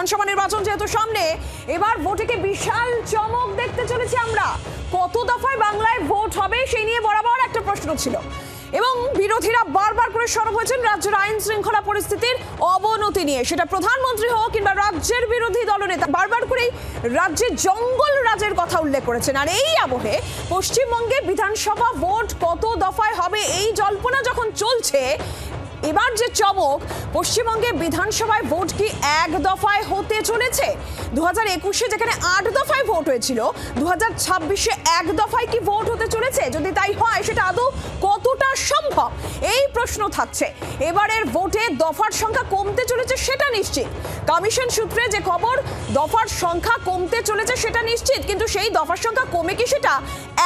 বিধানসভা নির্বাচন যেহেতু সামনে, এবার ভোটে বিশাল চমক দেখতে চলেছি আমরা। কত দফায় বাংলায় ভোট হবে সেই নিয়ে বরাবর একটা প্রশ্ন ছিল এবং বিরোধীরা বারবার করে সরব হয়েছেন রাজ্যের আইন শৃঙ্খলা পরিস্থিতির অবনতি নিয়ে। সেটা প্রধানমন্ত্রী হোক কিংবা রাজ্যের বিরোধী দলনেতা বারবার করেই রাজ্যে জঙ্গল রাজের কথা উল্লেখ করেছেন। আর এই আবহে পশ্চিমবঙ্গে বিধানসভা ভোট কত দফায় হবে এই জল্পনা যখন চলছে, এবার যে চমক, পশ্চিমবঙ্গে বিধানসভায় ভোট কি এক দফায় হতে চলেছে? 2021-এ যেখানে 8 দফায় ভোট হয়েছিল, 2026-এ এক দফায় কি ভোট হতে চলেছে? যদি তাই হয় সেটা আদৌ কতটা সম্ভব এই প্রশ্ন থাকছে। এবারের ভোটে দফার সংখ্যা কমতে চলেছে সেটা নিশ্চিত। কমিশন সূত্রে যে খবর, দফার সংখ্যা কমতে চলেছে সেটা নিশ্চিত, কিন্তু সেই দফার সংখ্যা কমে কি সেটা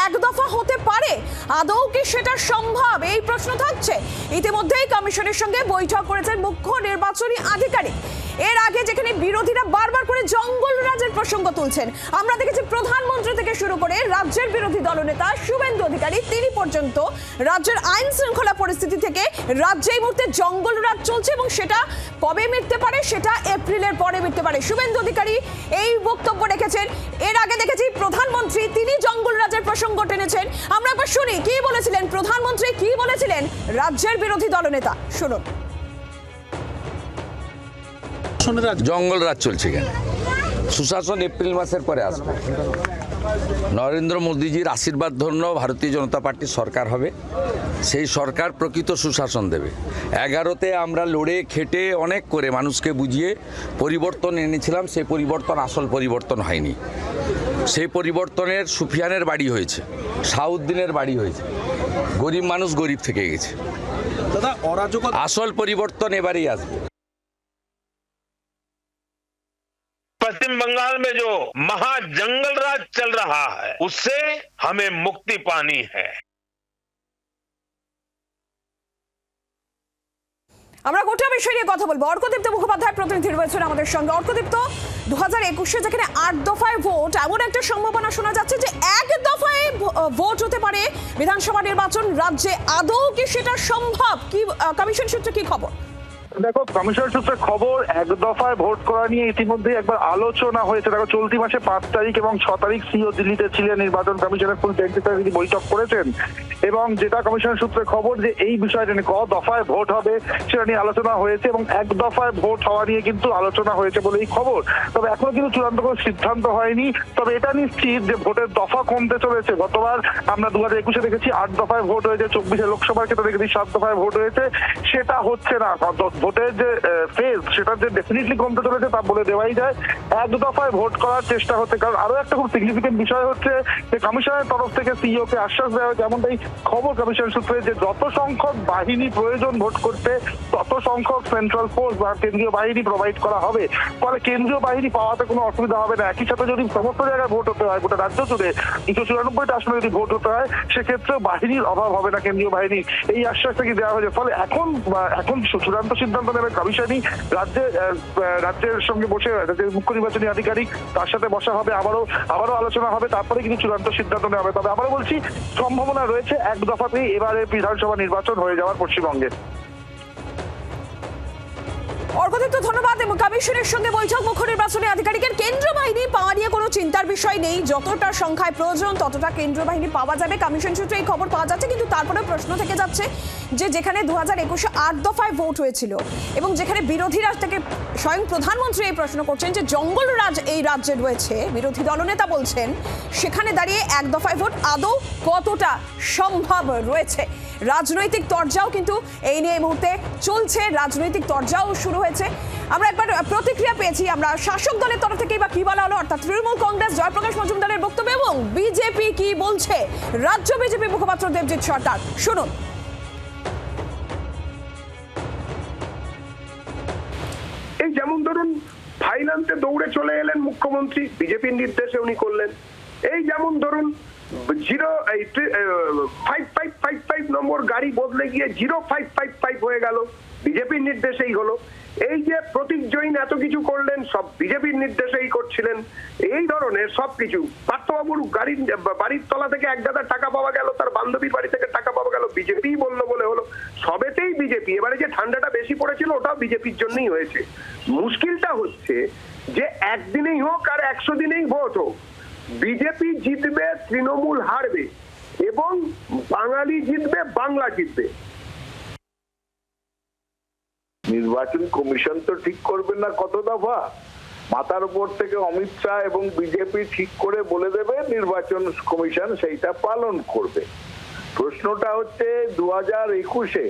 এক দফা হতে পারে? আদৌ কি সেটা সম্ভব এই প্রশ্ন থাকছে। ইতিমধ্যেই কমিশনের সঙ্গে বৈঠক করেছেন মুখ্য নির্বাচনী আধিকারিক। এর আগে যেখানে বিরোধীরা বারবার করে জঙ্গল রাজের প্রসঙ্গ তুলছেন, আমরা দেখেছি প্রধানমন্ত্রী থেকে শুরু করে রাজ্যের বিরোধী দলনেতা শুভেন্দু অধিকারী তিনি পর্যন্ত রাজ্যের আইন শৃঙ্খলা পরিস্থিতি থেকে রাজ্যে এই মুহূর্তে জঙ্গল রাজ চলছে এবং সেটা কবে মিটতে পারে? সেটা এপ্রিলের পরে মিটতে পারে। শুভেন্দু অধিকারী এই বক্তব্য রেখেছেন। এর আগে দেখেছি প্রধানমন্ত্রী তিনি জঙ্গল রাজের প্রসঙ্গ টেনেছেন। আমরা একবার শুনি কি বলেছিলেন প্রধানমন্ত্রী, কি বলেছিলেন রাজ্যের বিরোধী দলনেতা, শুনুন। জঙ্গল রাজ চলছে কেন? সুশাসন এপ্রিল মাসের পরে আসবে। নরেন্দ্র মোদীজির আশীর্বাদ ধন্য ভারতীয় জনতা পার্টির সরকার হবে। সেই সরকার প্রকৃত সুশাসন দেবে। 11তে আমরা লড়ে খেটে অনেক করে মানুষকে বুঝিয়ে পরিবর্তন এনেছিলাম, সেই পরিবর্তন আসল পরিবর্তন হয়নি। সেই পরিবর্তনের সুফিয়ানের বাড়ি হয়েছে, শাহউদ্দিনের বাড়ি হয়েছে, গরিব মানুষ গরিব থেকে গেছে। আসল পরিবর্তন এবারেই আসবে। पश्चिम बंगाल में जो महाजंगल राज चल रहा है उससे हमें मुक्ति पानी है। আমরা গোটা বিষয় নিয়ে কথা বলবো। অর্কদীপ্ত মুখোপাধ্যায় প্রতিনিধি রয়েছেন আমাদের সঙ্গে। অর্কদীপ্ত, 2021-এ যেখানে 8 দফায় ভোট, এমন একটা সম্ভাবনা শোনা যাচ্ছে যে এক দফায় ভোট হতে পারে বিধানসভা নির্বাচন রাজ্যে। আদৌ কি সেটা সম্ভব? কি কমিশন সূত্রে কি খবর? দেখো, কমিশন সূত্রে খবর, এক দফায় ভোট করা নিয়ে ইতিমধ্যে একবার আলোচনা হয়েছে। দেখো, চলতি মাসে 5 তারিখ এবং 6 তারিখ সিও দিল্লিতে ছিলেন, নির্বাচন কমিশনের ফুল টেকনিক্যাল তিনি বৈঠক করেছেন এবং যেটা কমিশন সূত্রে খবর যে এই বিষয়টা নিয়ে ক দফায় ভোট হবে সেটা নিয়ে আলোচনা হয়েছে এবং এক দফায় ভোট হওয়া নিয়ে কিন্তু আলোচনা হয়েছে বলেই খবর। তবে এখনো কিন্তু চূড়ান্ত কোনো সিদ্ধান্ত হয়নি। তবে এটা নিশ্চিত যে ভোটের দফা কমতে চলেছে। গতবার আমরা 2021-এ দেখেছি 8 দফায় ভোট হয়েছে, 24-এ লোকসভার ক্ষেত্রে দেখেছি 7 দফায় ভোট হয়েছে। সেটা হচ্ছে না। ভোটের যে ফেজ সেটা যে ডেফিনেটলি কমতে চলেছে তা বলে দেওয়াই যায়। এক দফায় ভোট করার চেষ্টা হচ্ছে। কারণ আরো একটা খুব সিগনিফিকেন্ট বিষয় হচ্ছে যে কমিশনের তরফ থেকে সিইও কে আশ্বাস দেওয়া হয়েছে, এমনটাই খবর কমিশন সূত্রে, যে যত সংখ্যক বাহিনী প্রয়োজন ভোট করতে তত সংখ্যক সেন্ট্রাল ফোর্স বা কেন্দ্রীয় বাহিনী প্রোভাইড করা হবে। ফলে কেন্দ্রীয় বাহিনী পাওয়াতে কোনো অসুবিধা হবে না। একই সাথে যদি সমস্ত জায়গায় ভোট হতে হয়, গোটা রাজ্য জুড়ে 294টা আসনে যদি ভোট হতে হয়, সেক্ষেত্রে বাহিনীর অভাব হবে না, কেন্দ্রীয় বাহিনীর। এই আশ্বাসটা কি দেওয়া হয়েছে। ফলে এখন চূড়ান্ত সিদ্ধান্ত নেবে কমিশনই। রাজ্যের সঙ্গে বসে রাজ্যের মুখ্য নির্বাচনী আধিকারিক তার সাথে বসা হবে, আবারও আলোচনা হবে, তারপরে কিন্তু চূড়ান্ত সিদ্ধান্ত নেওয়া হবে। তবে আবারও বলছি, সম্ভাবনা রয়েছে এক দফাতেই এবারে বিধানসভা নির্বাচন হয়ে যাওয়ার পশ্চিমবঙ্গে। অর্কদীপ্ত, ধন্যবাদ। এবং কমিশনের সঙ্গে বৈঠক মুখ্য নির্বাচনী আধিকারিকের। কেন্দ্র বাহিনী পাওয়া নিয়ে কোনো চিন্তার বিষয় নেই, যতটা সংখ্যায় প্রয়োজন ততটা কেন্দ্র বাহিনী পাওয়া যাবে। কমিশন সূত্রে এই খবর পাওয়া যাচ্ছে, কিন্তু তারপরে প্রশ্ন থেকে যাচ্ছে যে যেখানে 2021-এ 8 দফায় ভোট হয়েছিল এবং যেখানে বিরোধীরা থেকে স্বয়ং প্রধানমন্ত্রী এই প্রশ্ন করছেন যে জঙ্গল রাজ এই রাজ্যে রয়েছে, বিরোধী দলনেতা বলছেন, সেখানে দাঁড়িয়ে এক দফায় ভোট আদৌ কতটা সম্ভব রয়েছে? রাজনৈতিক তরজাও কিন্তু এই নিয়ে এই মুহূর্তে চলছে, রাজনৈতিক তরজাও শুরু হয়েছে। আমরা একবার প্রতিক্রিয়া পেয়েছি আমরা শাসক দলের তরফ থেকে, বা কি বলা হলো, অর্থাৎ তৃণমূল কংগ্রেস জয়প্রকাশ মজুমদারের বক্তব্য এবং বিজেপি কি বলছে রাজ্য বিজেপি মুখপাত্র দেবজিৎ সরকার, শুনুন। এই যেমন ধরুন ফাইনান্সে দৌড়ে চলে এলেন মুখ্যমন্ত্রী, বিজেপির নির্দেশে উনি করলেন। এই যেমন ধরুন 5555 নম্বর গাড়ি বদলে গিয়ে 0555 হয়ে গেল, বিজেপির নির্দেশেই হলো। এই যে প্রতীক জৈন এত কিছু করলেন, সব বিজেপির নির্দেশেই করছিলেন। এই ধরনের সবকিছু, পার্থবাবুর বাড়ির তলা থেকে 1 গাদা টাকা পাওয়া গেল, তার বান্ধবীর বাড়ি থেকে টাকা পাওয়া গেল, বিজেপি বললো বলে হলো। হলো, সবেতেই বিজেপি। এবারে যে ঠান্ডাটা বেশি পড়েছিল ওটাও বিজেপির জন্যই হয়েছে। মুশকিলটা হচ্ছে যে একদিনেই হোক আর 100 দিনেই ভোট হোক, বিজেপি জিতবে, তৃণমূল হারবে, এবং বাঙালি জিতবে, বাংলা জিতবে। নির্বাচন কমিশন তো ঠিক করবে না কত দফা, মাথার উপর থেকে অমিত শাহ এবং বিজেপি ঠিক করে বলে দেবে, নির্বাচন কমিশন সেইটা পালন করবে। প্রশ্নটা হচ্ছে 2021-এ,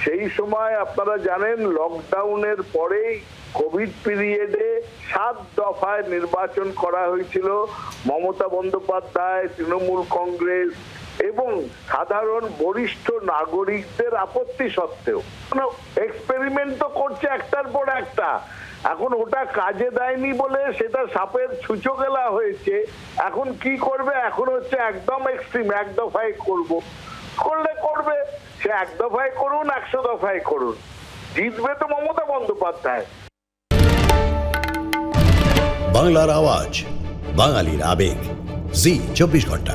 সেই সময় আপনারা জানেন লকডাউনের পরেই কোভিড পিরিয়ডে 7 দফায় নির্বাচন করা হয়েছিল। মমতা বন্দ্যোপাধ্যায়, তৃণমূল কংগ্রেস এবং সাধারণ বরিষ্ঠ নাগরিকদের আপত্তি সত্ত্বেও এক্সপেরিমেন্ট তো করছে একটার পর একটা। এখন ওটা কাজে দেয়নি বলে সেটা সাপের ছুঁচো গেলা হয়েছে। এখন কি করবে? এখন হচ্ছে একদম এক্সট্রিম, 1 দফায় করলে করবে, সে 1 দফায় করুন, 100 দফায় করুন, জিতবে তো মমতা বন্দ্যোপাধ্যায়। বাংলার আওয়াজ, বাঙালির আবেগ, জি 24 ঘন্টা।